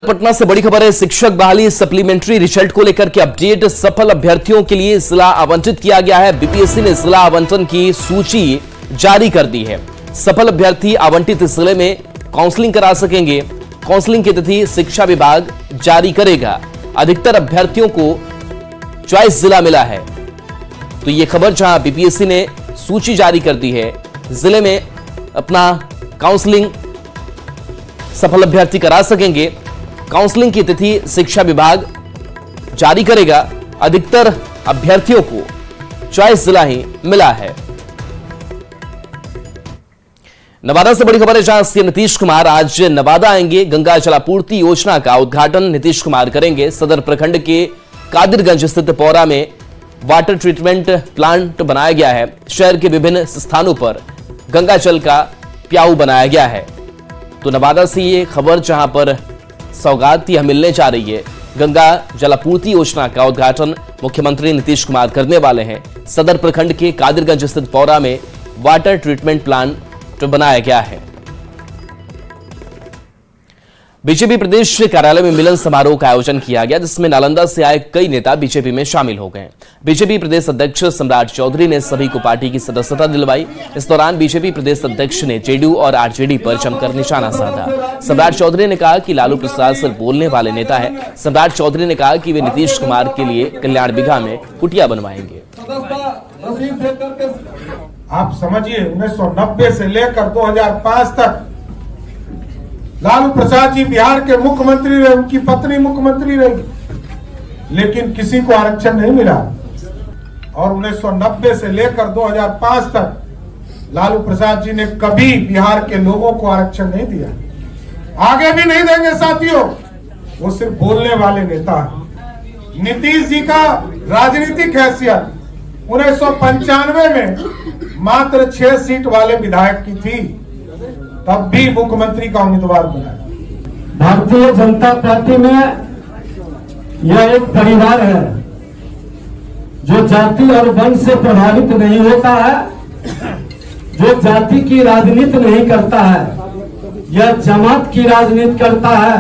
पटना से बड़ी खबर है। शिक्षक बहाली सप्लीमेंट्री रिजल्ट को लेकर के अपडेट। सफल अभ्यर्थियों के लिए जिला आवंटित किया गया है। बीपीएससी ने जिला आवंटन की सूची जारी कर दी है। सफल अभ्यर्थी आवंटित जिले में काउंसलिंग करा सकेंगे। काउंसलिंग की तिथि शिक्षा विभाग जारी करेगा। अधिकतर अभ्यर्थियों को चॉइस जिला मिला है। तो यह खबर जहां बीपीएससी ने सूची जारी कर दी है, जिले में अपना काउंसलिंग सफल अभ्यर्थी करा सकेंगे। काउंसलिंग की तिथि शिक्षा विभाग जारी करेगा। अधिकतर अभ्यर्थियों को चॉइस जिला ही मिला है। नवादा से बड़ी खबर है, जहां सीएम नीतीश कुमार आज नवादा आएंगे। गंगा जलापूर्ति योजना का उद्घाटन नीतीश कुमार करेंगे। सदर प्रखंड के कादिरगंज स्थित पौरा में वाटर ट्रीटमेंट प्लांट बनाया गया है। शहर के विभिन्न स्थानों पर गंगा जल का प्याऊ बनाया गया है। तो नवादा से ये खबर जहां पर सौगात यह मिलने जा रही है। गंगा जलापूर्ति योजना का उद्घाटन मुख्यमंत्री नीतीश कुमार करने वाले हैं। सदर प्रखंड के कादिरगंज स्थित पौरा में वाटर ट्रीटमेंट प्लांट बनाया गया है। बीजेपी प्रदेश कार्यालय में मिलन समारोह का आयोजन किया गया, जिसमें नालंदा से आए कई नेता बीजेपी में शामिल हो गए। बीजेपी प्रदेश अध्यक्ष सम्राट चौधरी ने सभी को पार्टी की सदस्यता दिलवाई। इस दौरान बीजेपी प्रदेश अध्यक्ष ने जेडीयू और आरजेडी पर जमकर निशाना साधा। सम्राट चौधरी ने कहा कि लालू प्रसाद सिर्फ बोलने वाले नेता है। सम्राट चौधरी ने कहा कि वे नीतीश कुमार के लिए कल्याण बिघा में कुटिया बनवाएंगे। आप समझिए, 1990 से लेकर 2005 तक लालू प्रसाद जी बिहार के मुख्यमंत्री रहे, उनकी पत्नी मुख्यमंत्री रही, लेकिन किसी को आरक्षण नहीं मिला। और 1990 से लेकर 2005 तक लालू प्रसाद जी ने कभी बिहार के लोगों को आरक्षण नहीं दिया, आगे भी नहीं देंगे साथियों। वो सिर्फ बोलने वाले नेता हैं। नीतीश जी का राजनीतिक हैसियत 1995 में मात्र 6 सीट वाले विधायक की थी, तब भी मुख्यमंत्री का उम्मीदवार बना। भारतीय जनता पार्टी में यह एक परिवार है जो जाति और वंश से प्रभावित नहीं होता है, जो जाति की राजनीति नहीं करता है, यह जमात की राजनीति करता है।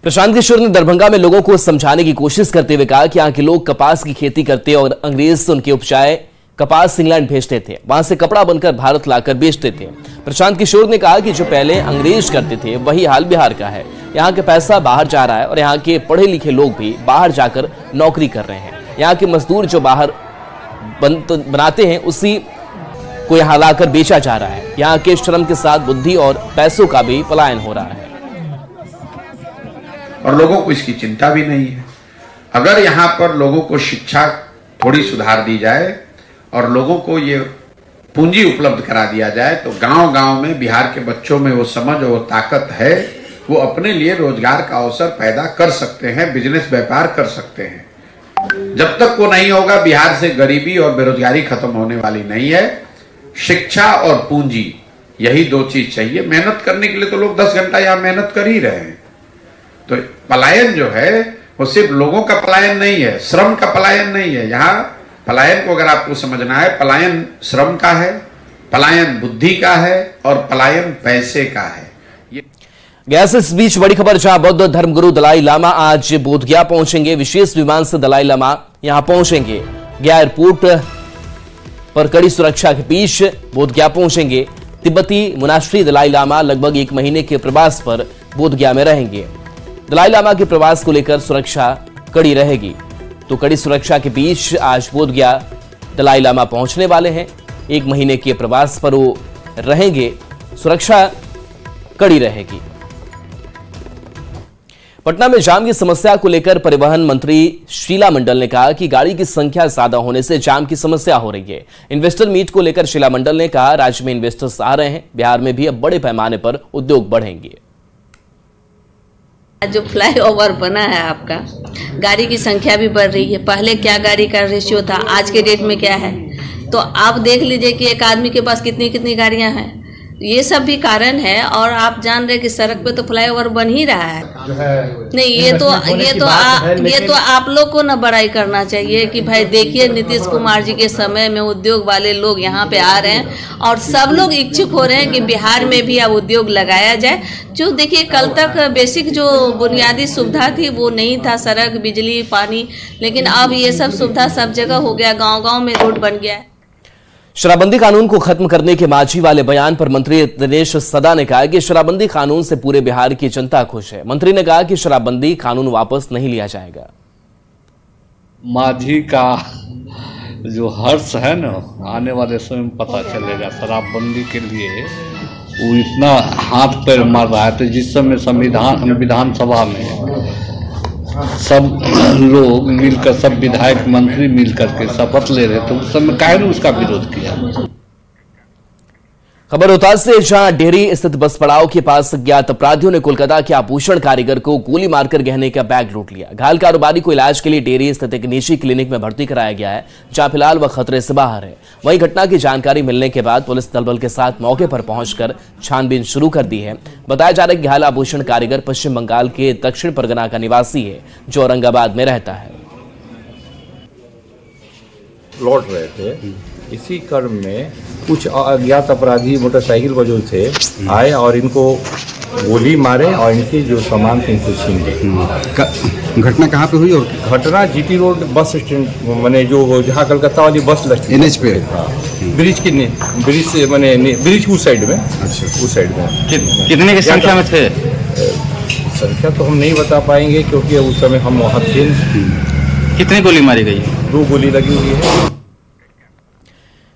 प्रशांत किशोर ने दरभंगा में लोगों को समझाने की कोशिश करते हुए कहा कि यहाँ के लोग कपास की खेती करते और अंग्रेज उनके उपजाए कपास इंग्लैंड भेजते थे, वहां से कपड़ा बनकर भारत लाकर बेचते थे। प्रशांत किशोर ने कहा कि जो पहले अंग्रेज करते थे वही हाल बिहार का है। यहाँ के पैसा बाहर जा रहा है और यहाँ के पढ़े लिखे लोग भी बाहर जाकर नौकरी कर रहे हैं। यहाँ के मजदूर जो बाहर बनाते हैं उसी को यहाँ लाकर बेचा जा रहा है। यहाँ के श्रम के साथ बुद्धि और पैसों का भी पलायन हो रहा है और लोगों को इसकी चिंता भी नहीं है। अगर यहाँ पर लोगों को शिक्षा थोड़ी सुधार दी जाए और लोगों को ये पूंजी उपलब्ध करा दिया जाए तो गांव-गांव में बिहार के बच्चों में वो समझ और वो ताकत है, वो अपने लिए रोजगार का अवसर पैदा कर सकते हैं, बिजनेस व्यापार कर सकते हैं। जब तक वो नहीं होगा, बिहार से गरीबी और बेरोजगारी खत्म होने वाली नहीं है। शिक्षा और पूंजी, यही 2 चीज चाहिए। मेहनत करने के लिए तो लोग 10 घंटा यहाँ मेहनत कर ही रहे हैं। तो पलायन जो है वो सिर्फ लोगों का पलायन नहीं है, श्रम का पलायन नहीं है। यहाँ पलायन को अगर आपको समझना है, पलायन श्रम का है, पलायन बुद्धि का है और पलायन पैसे का है। गैस इस बीच बड़ी खबर, जहां बौद्ध धर्मगुरु दलाई लामा आज बोधगया पहुंचेंगे। विशेष विमान से दलाई लामा यहां पहुंचेंगे। गया एयरपोर्ट पर कड़ी सुरक्षा के बीच बोधगया पहुंचेंगे। तिब्बती मुनाश्री दलाई लामा लगभग 1 महीने के प्रवास पर बोधगया में रहेंगे। दलाई लामा के प्रवास को लेकर सुरक्षा कड़ी रहेगी। तो कड़ी सुरक्षा के बीच आज बोधगया दलाई लामा पहुंचने वाले हैं। 1 महीने के प्रवास पर वो रहेंगे, सुरक्षा कड़ी रहेगी। पटना में जाम की समस्या को लेकर परिवहन मंत्री शीला मंडल ने कहा कि गाड़ी की संख्या ज्यादा होने से जाम की समस्या हो रही है। इन्वेस्टर मीट को लेकर शीला मंडल ने कहा, राज्य में इन्वेस्टर्स आ रहे हैं, बिहार में भी अब बड़े पैमाने पर उद्योग बढ़ेंगे। जो फ्लाईओवर बना है आपका, गाड़ी की संख्या भी बढ़ रही है। पहले क्या गाड़ी का रेशियो था, आज के डेट में क्या है, तो आप देख लीजिए कि एक आदमी के पास कितनी कितनी गाड़ियां हैं। ये सब भी कारण है। और आप जान रहे कि सड़क पे तो फ्लाईओवर बन ही रहा है। नहीं, ये तो आप लोग को ना बड़ाई करना चाहिए कि भाई देखिए नीतीश कुमार जी के समय में उद्योग वाले लोग यहाँ पे आ रहे हैं और सब लोग इच्छुक हो रहे हैं कि बिहार में भी अब उद्योग लगाया जाए। जो देखिए कल तक बेसिक जो बुनियादी सुविधा थी वो नहीं था, सड़क, बिजली, पानी, लेकिन अब ये सब सुविधा सब जगह हो गया, गाँव-गाँव में रोड बन गया है। शराबबंदी कानून को खत्म करने के मांझी वाले बयान पर मंत्री दिनेश सदा ने कहा कि शराबबंदी कानून से पूरे बिहार की जनता खुश है। मंत्री ने कहा कि शराबबंदी कानून वापस नहीं लिया जाएगा। मांझी का जो हर्ष है ना, आने वाले समय में पता चलेगा। शराबबंदी के लिए वो इतना हाथ पैर मार रहा है, तो जिस समय संविधान विधानसभा में सब लोग मिलकर, सब विधायक मंत्री मिलकर के शपथ ले रहे थे, उस समय काहे ने उसका विरोध किया। खबर रोहतास से, जहां डेहरी स्थित बस पड़ाव के पास अज्ञात अपराधियों ने कोलकाता के आभूषण कारीगर को गोली मारकर गहने का बैग लूट लिया। घायल कारोबारी को इलाज के लिए डेहरी स्थित एक निजी क्लिनिक में भर्ती कराया गया है, जहां फिलहाल वह खतरे से बाहर है। वहीं घटना की जानकारी मिलने के बाद पुलिस दलबल के साथ मौके पर पहुंचकर छानबीन शुरू कर दी है। बताया जा रहा है कि घायल आभूषण कारीगर पश्चिम बंगाल के दक्षिण परगना का निवासी है, जो औरंगाबाद में रहता है। लौट रहे थे, इसी क्रम में कुछ अज्ञात अपराधी मोटरसाइकिल पर जो थे आए और इनको गोली मारे और इनके जो सामान थे इनको छीन लिए। घटना कहाँ पे हुई? और घटना जीटी रोड बस स्टैंड, मैंने जो जहाँ कलकत्ता वाली बस लगती है NH पे, ब्रिज के ब्रिज से, मैंने ब्रिज उस साइड में। अच्छा, उस साइड में कितने की संख्या में थे? संख्या तो हम नहीं बता पाएंगे क्योंकि उस समय हम वहाँ थे। कितनी गोली मारी गई? 2 गोली लगी हुई है।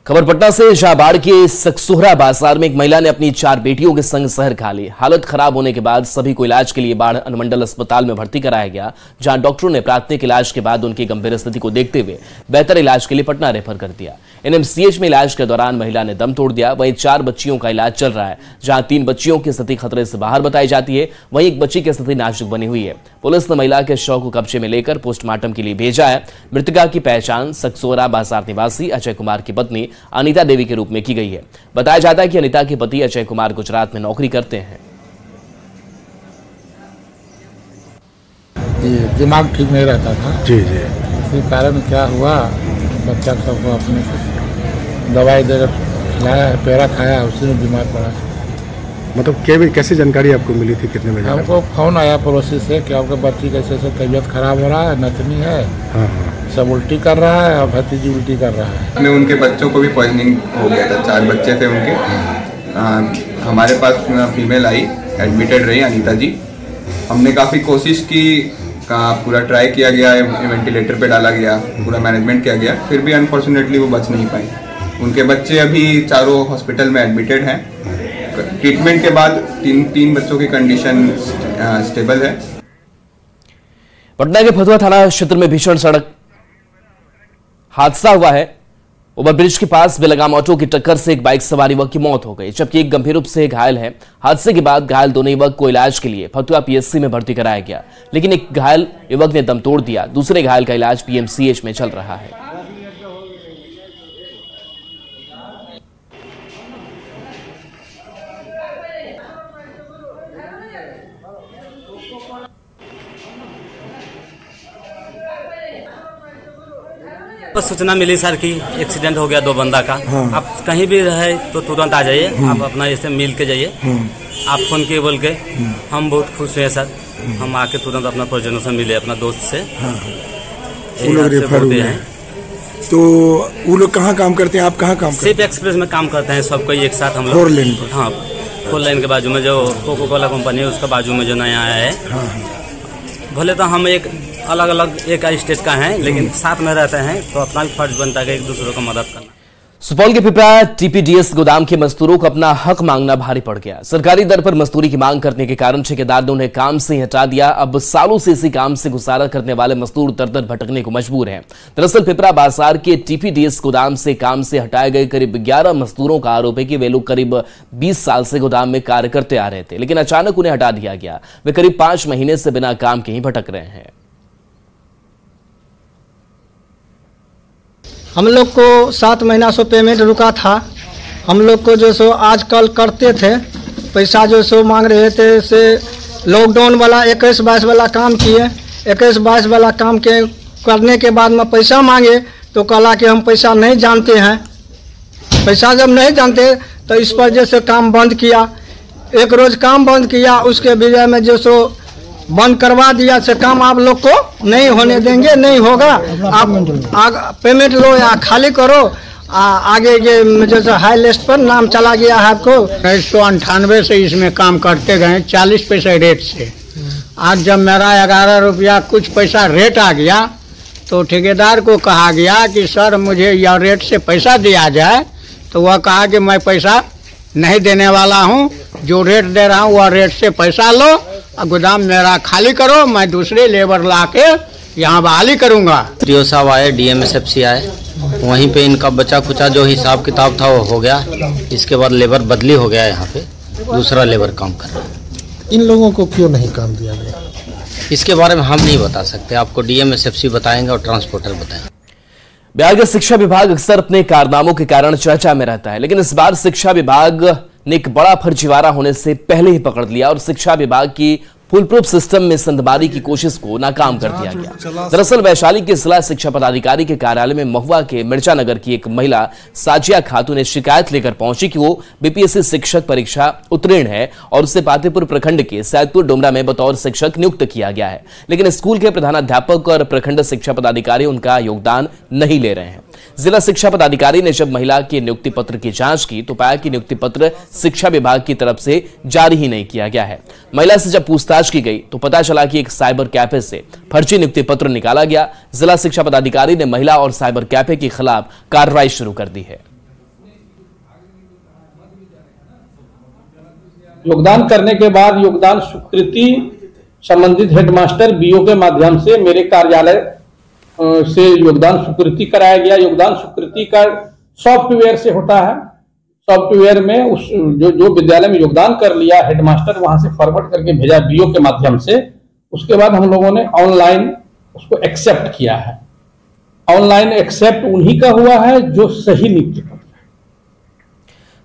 खबर पटना से, शाहबाड़ के सकसोहरा बाजार में एक महिला ने अपनी 4 बेटियों के संग सहर खा ली। हालत खराब होने के बाद सभी को इलाज के लिए बाढ़ अनुमंडल अस्पताल में भर्ती कराया गया, जहां डॉक्टरों ने प्राथमिक इलाज के बाद उनकी गंभीर स्थिति को देखते हुए बेहतर इलाज के लिए पटना रेफर कर दिया। NMCH में इलाज के दौरान महिला ने दम तोड़ दिया। वहीं 4 बच्चियों का इलाज चल रहा है, जहां 3 बच्चियों की स्थिति खतरे से बाहर बताई जाती है। वहीं एक बच्ची की स्थिति नाजुक बनी हुई है। पुलिस ने महिला के शव को कब्जे में लेकर पोस्टमार्टम के लिए भेजा है। मृतका की पहचान सकसोहरा बाजार निवासी अजय कुमार की पत्नी अनिता देवी के रूप में की गई है। बताया जाता है कि अनिता के पति अजय कुमार गुजरात में नौकरी करते हैं। दिमाग ठीक नहीं रहता था जी। इसी कारण क्या हुआ, बच्चा सबको अपने दवाई देकर खिलाया, पेड़ा खाया, उसी में बीमार पड़ा। मतलब कैसी जानकारी आपको मिली थी? कितने बजे? हमको फोन आया पड़ोसी से कि आपके बच्ची कैसे तबीयत खराब हो रहा है, नतनी है, सब उल्टी कर रहा है और भतीजी उल्टी कर रहा है। में उनके बच्चों को भी पॉइजनिंग हो गया था। 4 बच्चे थे उनके। हमारे पास फीमेल आई, एडमिटेड रही अनीता जी। हमने काफ़ी कोशिश की, पूरा ट्राई किया गया, वेंटिलेटर पे डाला गया, पूरा मैनेजमेंट किया गया, फिर भी अनफॉर्चुनेटली वो बच नहीं पाई। उनके बच्चे अभी चारों हॉस्पिटल में एडमिटेड हैं। ट्रीटमेंट के बाद तीन बच्चों की कंडीशन स्टेबल है। पटना के फतुहा थाना क्षेत्र में भीषण सड़क हादसा हुआ है। ओवरब्रिज के पास बेलगाम ऑटो की टक्कर से एक बाइक सवार युवक की मौत हो गई, जबकि एक गंभीर रूप से घायल है। हादसे के बाद घायल दोनों युवक को इलाज के लिए फतुहा PSC में भर्ती कराया गया, लेकिन एक घायल युवक ने दम तोड़ दिया। दूसरे घायल का इलाज PMCH में चल रहा है। सूचना मिली सर कि एक्सीडेंट हो गया 2 बंदा का। आप कहीं भी रहे तो तुरंत आ जाइए, आप अपना ऐसे मिल के जाइए। आप फोन किए बोल के हम बहुत खुश हैं सर। हम आके तुरंत अपना परिजनों से मिले, अपना दोस्त से। वो लोग रेफर हुए हैं। तो वो लोग कहाँ काम करते हैं? आप कहाँ काम करते हैं? सिर्फ एक्सप्रेस में काम करते हैं सब कोई एक साथ हम लोग। 4 लेन पर? हाँ, 4 लेन के बाजू में जो कोको कोला कंपनी है उसका बाजू में जो नया आया है। भले तो हम एक अलग अलग एक स्टेट का हैं, लेकिन साथ में रहते हैं, तो अपना भी फर्ज बनता है एक दूसरे को मदद करना। सुपौल के पिपरा TPDS गोदाम के मजदूरों को अपना हक मांगना भारी पड़ गया। सरकारी दर पर मजदूरी की मांग करने के कारण ठेकेदार ने उन्हें काम से हटा दिया। अब सालों से इसी काम से गुजारा करने वाले मजदूर दर भटकने को मजबूर हैं। दरअसल पिपरा बाजार के TPDS गोदाम से काम से हटाए गए करीब 11 मजदूरों का आरोप है कि वे लोग करीब 20 साल से गोदाम में कार्य करते आ रहे थे, लेकिन अचानक उन्हें हटा दिया गया। वे करीब 5 महीने से बिना काम के ही भटक रहे हैं। हम लोग को 7 महीना से पेमेंट रुका था हम लोग को जो सो आजकल करते थे, पैसा जो सो मांग रहे थे, से लॉकडाउन वाला 21-22 वाला काम किए। 21-22 वाला काम के करने के बाद में पैसा मांगे तो कहा कि हम पैसा नहीं जानते हैं। पैसा जब नहीं जानते तो इस पर जैसे काम बंद किया। एक रोज काम बंद किया, उसके बजाय में जो सो बंद करवा दिया से काम आप लोग को नहीं होने देंगे, नहीं होगा, आप पेमेंट लो या खाली करो। आगे के जैसे हाई लिस्ट पर नाम चला गया है आपको। 1998 से इसमें काम करते गए 40 पैसे रेट से। आज जब मेरा 11 रुपया कुछ पैसा रेट आ गया तो ठेकेदार को कहा गया कि सर मुझे यह रेट से पैसा दिया जाए, तो वह कहा कि मैं पैसा नहीं देने वाला हूं, जो रेट दे रहा हूं वह रेट से पैसा लो और गोदाम मेरा खाली करो, मैं दूसरे लेबर ला के यहाँ बहाली करूँगा। त्रियो साहब आए, DMSFC आए, वहीं पे इनका बचा खुचा जो हिसाब किताब था वो हो गया। इसके बाद लेबर बदली हो गया, यहाँ पे दूसरा लेबर काम कर रहा है। इन लोगों को क्यों नहीं काम दिया गया, इसके बारे में हम नहीं बता सकते, आपको DMSFC बताएंगे और ट्रांसपोर्टर बताएंगे। बिहार का शिक्षा विभाग अक्सर अपने कारनामों के कारण चर्चा में रहता है, लेकिन इस बार शिक्षा विभाग ने एक बड़ा फर्जीवाड़ा होने से पहले ही पकड़ लिया और शिक्षा विभाग की फुल प्रूफ सिस्टम में संदमारी की कोशिश को नाकाम कर दिया गया। दरअसल वैशाली के जिला शिक्षा पदाधिकारी के कार्यालय में महुआ के मिर्चा नगर की एक महिला साजिया खातून ने शिकायत लेकर पहुंची कि वो BPSC शिक्षक परीक्षा उत्तीर्ण है और उसे पातेपुर प्रखंड के सैदपुर डोमरा में बतौर शिक्षक नियुक्त किया गया है, लेकिन स्कूल के प्रधानाध्यापक और प्रखंड शिक्षा पदाधिकारी उनका योगदान नहीं ले रहे हैं। जिला शिक्षा पदाधिकारी ने जब महिला के नियुक्ति पत्र की जांच की तो पाया कि नियुक्ति पत्र शिक्षा विभाग की तरफ से जारी ही नहीं किया गया है। महिला से जब पूछताछ की गई तो पता चला कि एक साइबर कैफे से फर्जी नियुक्ति पत्र निकाला गया। जिला शिक्षा पदाधिकारी ने महिला और साइबर कैफे के खिलाफ कार्रवाई शुरू कर दी है। योगदान करने के बाद योगदान स्वीकृति संबंधित हेडमास्टर BO के माध्यम से मेरे कार्यालय से योगदान स्वीकृति कराया गया। योगदान स्वीकृति का सॉफ्टवेयर से होता है। सॉफ्टवेयर में उस जो विद्यालय में योगदान कर लिया हेडमास्टर वहां से फॉरवर्ड करके भेजा BO के माध्यम से। उसके बाद हम लोगों ने ऑनलाइन उसको एक्सेप्ट किया है। ऑनलाइन एक्सेप्ट उन्हीं का हुआ है जो सही नियुक्ति पत्र।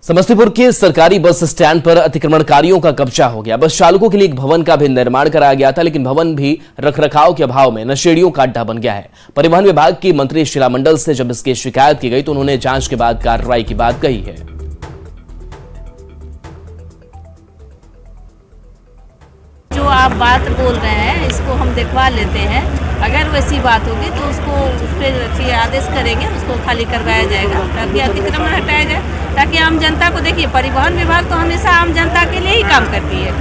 समस्तीपुर के सरकारी बस स्टैंड पर अतिक्रमणकारियों का कब्जा हो गया। बस चालकों के लिए एक भवन का भी निर्माण कराया गया था, लेकिन भवन भी रखरखाव के अभाव में नशेड़ियों का अड्डा बन गया है। परिवहन विभाग की मंत्री शीला मंडल से जब इसकी शिकायत की गई तो उन्होंने जांच के बाद कार्रवाई की बात कही है। जो आप बात बोल रहे हैं इसको हम दिखवा लेते हैं, अगर वैसी बात होगी तो उसको उस पर आदेश करेंगे, उसको खाली करवाया जाएगा ताकि अतिक्रमण हटाया जाए, ताकि आम जनता को देखिए परिवहन विभाग तो हमेशा आम जनता के लिए ही काम करती है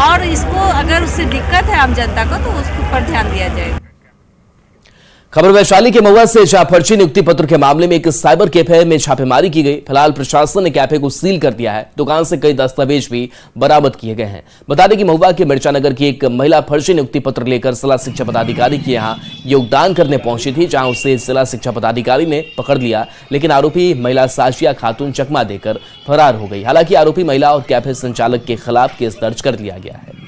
और इसको अगर उससे दिक्कत है आम जनता को तो उसके ऊपर ध्यान दिया जाएगा। खबर वैशाली के महुआ से जहां फर्जी नियुक्ति पत्र के मामले में एक साइबर कैफे में छापेमारी की गई। फिलहाल प्रशासन ने कैफे को सील कर दिया है। दुकान से कई दस्तावेज भी बरामद किए गए हैं। बता दें कि महुआ के मिर्चा नगर की एक महिला फर्जी नियुक्ति पत्र लेकर जिला शिक्षा पदाधिकारी के यहां योगदान करने पहुंची थी, जहां उसे जिला शिक्षा पदाधिकारी ने पकड़ लिया, लेकिन आरोपी महिला साजिया खातून चकमा देकर फरार हो गई। हालांकि आरोपी महिला और कैफे संचालक के खिलाफ केस दर्ज कर लिया गया है।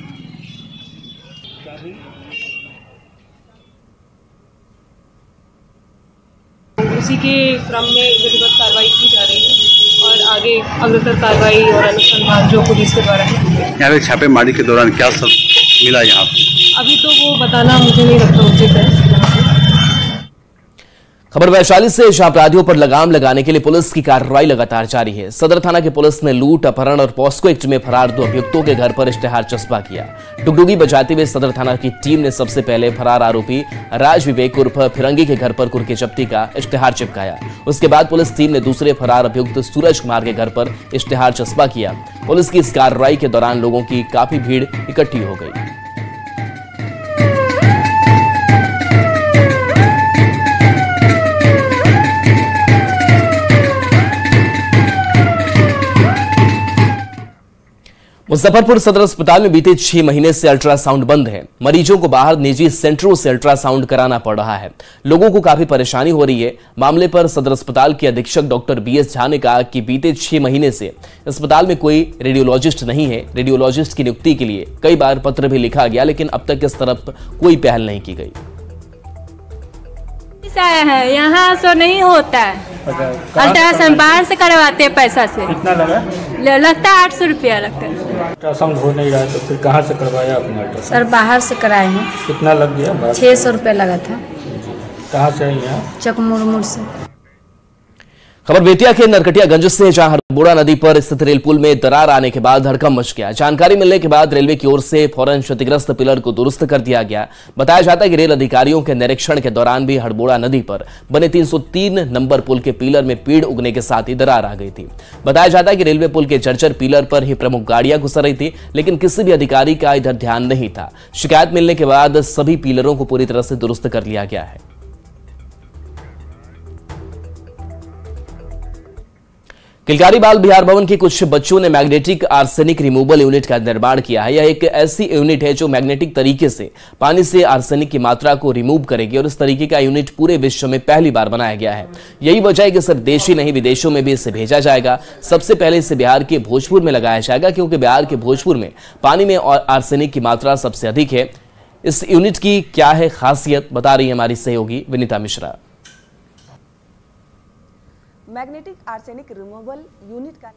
उसी के क्रम में विधिवत कार्रवाई की जा रही है और आगे अग्रतर कार्रवाई और अनुसंधान जो पुलिस के द्वारा है। यहाँ पे छापेमारी के दौरान क्या सब मिला यहाँ पे? अभी तो वो बताना मुझे नहीं लगता उचित है। खबर वैशाली से जहां अपराधियों पर लगाम लगाने के लिए पुलिस की कार्रवाई लगातार जारी है। सदर थाना की पुलिस ने लूट, अपहरण और पॉस्को एक्ट में फरार 2 अभियुक्तों के घर पर इश्तेहार चस्पा किया। डुगडुगी बजाते हुए सदर थाना की टीम ने सबसे पहले फरार आरोपी राज विवेक उर्फ फिरंगी के घर पर कुर्के जब्ती का इश्तेहार चिपकाया। उसके बाद पुलिस टीम ने दूसरे फरार अभियुक्त सूरज कुमार के घर पर इश्तेहार चस्पा किया। पुलिस की इस कार्रवाई के दौरान लोगों की काफी भीड़ इकट्ठी हो गई। मुजफ्फरपुर सदर अस्पताल में बीते 6 महीने से अल्ट्रासाउंड बंद है। मरीजों को बाहर निजी सेंटरों से अल्ट्रासाउंड कराना पड़ रहा है। लोगों को काफी परेशानी हो रही है। मामले पर सदर अस्पताल के अधीक्षक डॉक्टर BS झा ने कहा कि बीते 6 महीने से अस्पताल में कोई रेडियोलॉजिस्ट नहीं है। रेडियोलॉजिस्ट की नियुक्ति के लिए कई बार पत्र भी लिखा गया, लेकिन अब तक इस तरफ कोई पहल नहीं की गई। से आए हैं, यहाँ सो नहीं होता है। अल्ट्रासाउंड बाहर से करवाते हैं पैसा से। कितना लगा? लगता है 800 रुपया लगता है। अल्ट्रासाउंड हो नहीं रहा है तो फिर कहाँ से करवाया आपने अल्ट्रासाउंड? सर बाहर से कराए हैं। कितना लग गया? 600 रुपया लगा था। कहाँ से आई हैं? चकमुरमुर से। खबर बेतिया के नरकटियागंज से, जहां हड़बोड़ा नदी पर स्थित रेल पुल में दरार आने के बाद हड़कंप मच गया। जानकारी मिलने के बाद रेलवे की ओर से फौरन क्षतिग्रस्त पिलर को दुरुस्त कर दिया गया। बताया जाता है कि रेल अधिकारियों के निरीक्षण के दौरान भी हड़बोड़ा नदी पर बने 303 नंबर पुल के पिलर में पीड़ उगने के साथ ही दरार आ गई थी। बताया जाता है कि रेलवे पुल के जर्जर पिलर पर ही प्रमुख गाड़ियां गुजर रही थी, लेकिन किसी भी अधिकारी का इधर ध्यान नहीं था। शिकायत मिलने के बाद सभी पिलरों को पूरी तरह से दुरुस्त कर लिया गया है। किलकारी बाल बिहार भवन के कुछ बच्चों ने मैग्नेटिक आर्सेनिक रिमूवल यूनिट का निर्माण किया है। यह एक ऐसी यूनिट है जो मैग्नेटिक तरीके से पानी से आर्सेनिक की मात्रा को रिमूव करेगी और इस तरीके का यूनिट पूरे विश्व में पहली बार बनाया गया है। यही वजह है कि सिर्फ देश ही नहीं, विदेशों में भी इसे भेजा जाएगा। सबसे पहले इसे बिहार के भोजपुर में लगाया जाएगा, क्योंकि बिहार के भोजपुर में पानी में आर्सेनिक की मात्रा सबसे अधिक है। इस यूनिट की क्या है खासियत, बता रही है हमारी सहयोगी Vinita Mishra. Magnetic arsenic removal unit का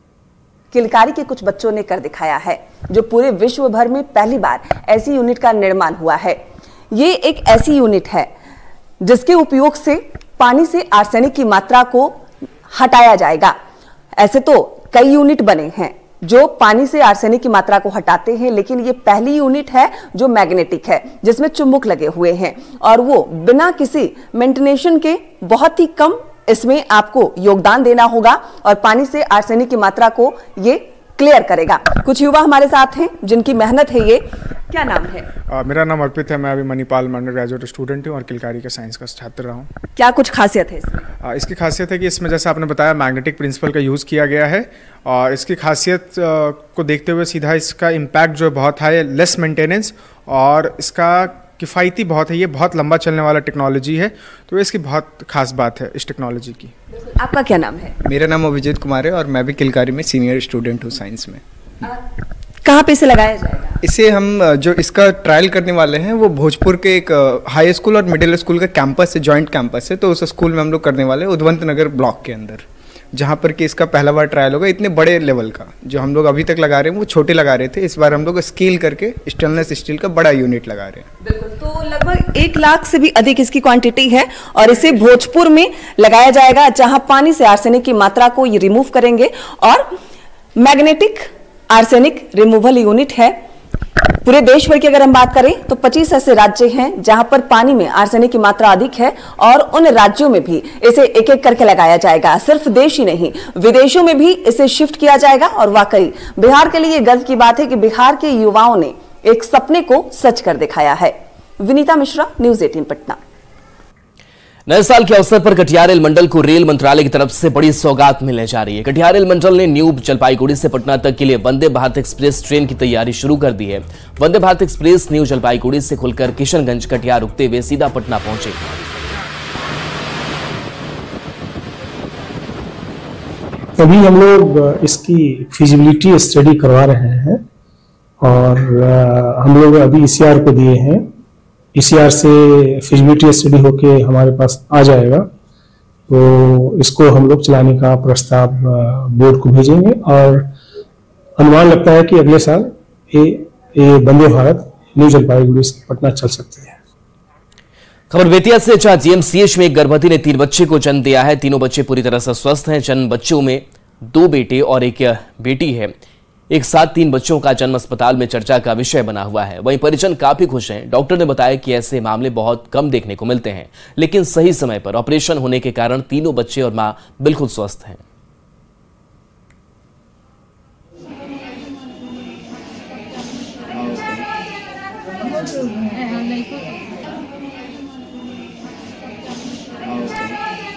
किलकारी के कुछ बच्चों ने कर दिखाया है, जो पूरे विश्व भर में पहली बार ऐसी यूनिट का निर्माण हुआ है। ये एक ऐसी यूनिट है जिसके उपयोग से पानी से आर्सेनिक की मात्रा को हटाया जाएगा। ऐसे तो कई यूनिट बने हैं जो पानी से आर्सेनिक की मात्रा को हटाते हैं, लेकिन ये पहली यूनिट है जो मैग्नेटिक है, जिसमें चुंबक लगे हुए हैं और वो बिना किसी मेंटेनेशन के बहुत ही कम इसमें आपको योगदान देना होगा और पानी से आर्सेनिक की मात्रा को ये क्लियर करेगा। कुछ युवा हमारे साथ हैं जिनकी मेहनत है ये। क्या नाम है? मेरा नाम अर्पित है। मैं अभी मणिपाल में अंडर ग्रेजुएट स्टूडेंट हूँ और किलकारी का साइंस का छात्र रहा हूँ। क्या कुछ खासियत है इसमें? इसकी खासियत है कि इसमें जैसे आपने बताया मैग्नेटिक प्रिंसिपल का यूज़ किया गया है और इसकी खासियत को देखते हुए सीधा इसका इम्पैक्ट जो बहुत है, लेस मेंटेनेंस और इसका किफ़ायती बहुत है। ये बहुत लंबा चलने वाला टेक्नोलॉजी है, तो इसकी बहुत खास बात है इस टेक्नोलॉजी की। आपका क्या नाम है? मेरा नाम अभिजीत कुमार है और मैं भी किलकारी में सीनियर स्टूडेंट हूँ साइंस में। कहाँ पे इसे लगाया जाएगा? इसे हम जो इसका ट्रायल करने वाले हैं वो भोजपुर के एक हाई स्कूल और मिडिल स्कूल का कैंपस है, जॉइंट कैंपस है, तो उस स्कूल में हम लोग करने वाले हैं उद्वंत नगर ब्लॉक के अंदर, जहाँ पर कि इसका पहला बार ट्रायल होगा। इतने बड़े लेवल का जो हम लोग अभी तक लगा रहे हैं वो छोटे लगा रहे थे, इस बार हम लोग स्केल करके स्टेनलेस स्टील का बड़ा यूनिट लगा रहे हैं। बिल्कुल, तो लगभग 1 लाख से भी अधिक इसकी क्वांटिटी है और इसे भोजपुर में लगाया जाएगा, जहां पानी से आर्सेनिक की मात्रा को ये रिमूव करेंगे और मैग्नेटिक आर्सेनिक रिमूवल यूनिट है। पूरे देश भर की अगर हम बात करें तो 25 ऐसे राज्य हैं जहां पर पानी में आर्सेनिक की मात्रा अधिक है और उन राज्यों में भी इसे एक एक करके लगाया जाएगा। सिर्फ देश ही नहीं, विदेशों में भी इसे शिफ्ट किया जाएगा और वाकई बिहार के लिए गर्व की बात है कि बिहार के युवाओं ने एक सपने को सच कर दिखाया है। विनीता मिश्रा, न्यूज़ 18 पटना। नए साल के अवसर पर कटिहार रेल मंडल को रेल मंत्रालय की तरफ से बड़ी सौगात मिलने जा रही है। कटिहार रेल मंडल ने न्यू जलपाईगुड़ी से पटना तक के लिए वंदे भारत एक्सप्रेस ट्रेन की तैयारी शुरू कर दी है। वंदे भारत एक्सप्रेस न्यू जलपाईगुड़ी से खुलकर किशनगंज कटिहार रुकते हुए सीधा पटना पहुंचेगी। अभी हम लोग इसकी फिजिबिलिटी स्टडी करवा रहे हैं और हम लोग अभी ईसीआर को दिए हैं। ईसीआर से फिजिबिलिटी स्टडी होके हमारे पास आ जाएगा, तो इसको हम लोग चलाने का प्रस्ताव बोर्ड को भेजेंगे और अनुमान लगता है कि अगले साल ये वंदे भारत न्यू जलपाईगुड़ी से पटना चल सकती है। खबर बेतिया से, जहां जीएमसीएच में एक गर्भवती ने 3 बच्चे को जन्म दिया है। तीनों बच्चे पूरी तरह से स्वस्थ हैं। जन्म बच्चों में 2 बेटे और एक बेटी है। एक साथ 3 बच्चों का जन्म अस्पताल में चर्चा का विषय बना हुआ है। वहीं परिजन काफी खुश हैं। डॉक्टर ने बताया कि ऐसे मामले बहुत कम देखने को मिलते हैं, लेकिन सही समय पर ऑपरेशन होने के कारण तीनों बच्चे और मां बिल्कुल स्वस्थ हैं।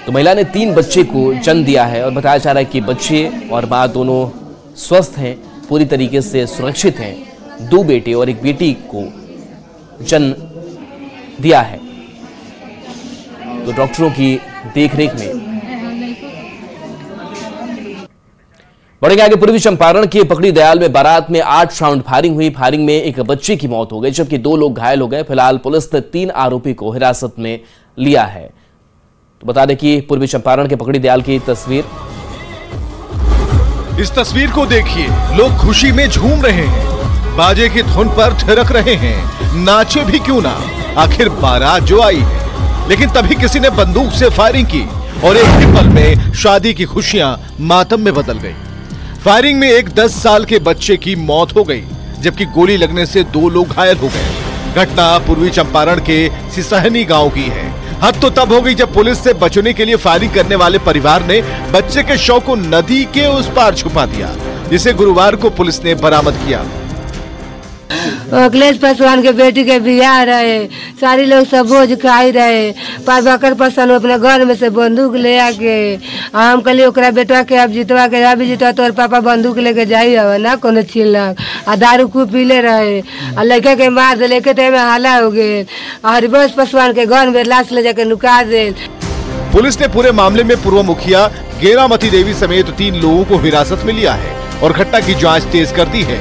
तो महिला ने 3 बच्चे को जन्म दिया है और बताया जा रहा है कि बच्चे और मां दोनों स्वस्थ हैं, पूरी तरीके से सुरक्षित हैं। 2 बेटे और एक बेटी को जन्म दिया है। तो डॉक्टरों की देखरेख में बढ़ेंगे आगे। पूर्वी चंपारण के पकड़ी दयाल में बारात में 8 राउंड फायरिंग हुई। फायरिंग में एक बच्चे की मौत हो गई, जबकि 2 लोग घायल हो गए। फिलहाल पुलिस ने 3 आरोपी को हिरासत में लिया है। तो बता दें कि पूर्वी चंपारण के पकड़ी दयाल की तस्वीर। इस तस्वीर को देखिए, लोग खुशी में झूम रहे हैं, बाजे की धुन पर थिरक रहे हैं, नाचे भी क्यों ना, आखिर बारात जो आई है। लेकिन तभी किसी ने बंदूक से फायरिंग की और एक ही पल में शादी की खुशियां मातम में बदल गई। फायरिंग में एक 10 साल के बच्चे की मौत हो गई, जबकि गोली लगने से 2 लोग घायल हो गए। घटना पूर्वी चंपारण के सिसहनी गांव की है। हद तो तब हो गई जब पुलिस से बचने के लिए फायरिंग करने वाले परिवार ने बच्चे के शव को नदी के उस पार छुपा दिया, जिसे गुरुवार को पुलिस ने बरामद किया। अखिलेश पासवान के बेटी के बियाह रहे, सारी लोग सब भोज खाई रहे। प्रभाकर पासवान अपने घर में से बंदूक ले आके हम कहली ओकरा बेटवा के अब जितवा के अभी जितवा तोर पापा बंदूक लेके जाई हवा ना कोनो छिलक आ दारू खूब पीले रहे आ लड़के के मार दे, लेके ते में हाला हो गए। हरिवंश पासवान के घर में लाश ले जाके नुका दे। पुलिस ने पूरे मामले में पूर्व मुखिया गेरामती देवी समेत 3 लोगों को हिरासत में लिया है और घटना की जांच तेज कर दी है।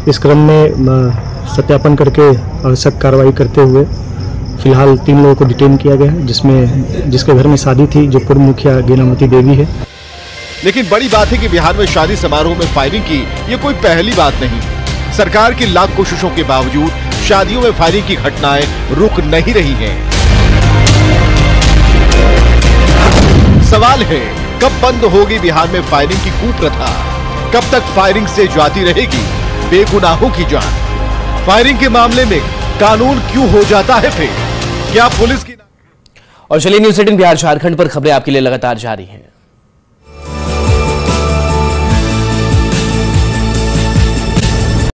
इस क्रम में सत्यापन करके आवश्यक कार्रवाई करते हुए फिलहाल 3 लोगों को डिटेन किया गया है, जिसके घर में शादी थी, जो पूर्व मुखिया गेरामती देवी है। लेकिन बड़ी बात है कि बिहार में शादी समारोह में फायरिंग की ये कोई पहली बात नहीं। सरकार की लाख कोशिशों के बावजूद शादियों में फायरिंग की घटनाएं रुक नहीं रही हैं। सवाल है, कब बंद होगी बिहार में फायरिंग की कुप्रथा? कब तक फायरिंग से जाती रहेगी बेगुनाहों की जान? फायरिंग के मामले में कानून क्यों हो जाता है फिर? क्या पुलिस की? और चलिए न्यूज़ 18 बिहार झारखंड पर खबरें आपके लिए लगातार जारी हैं।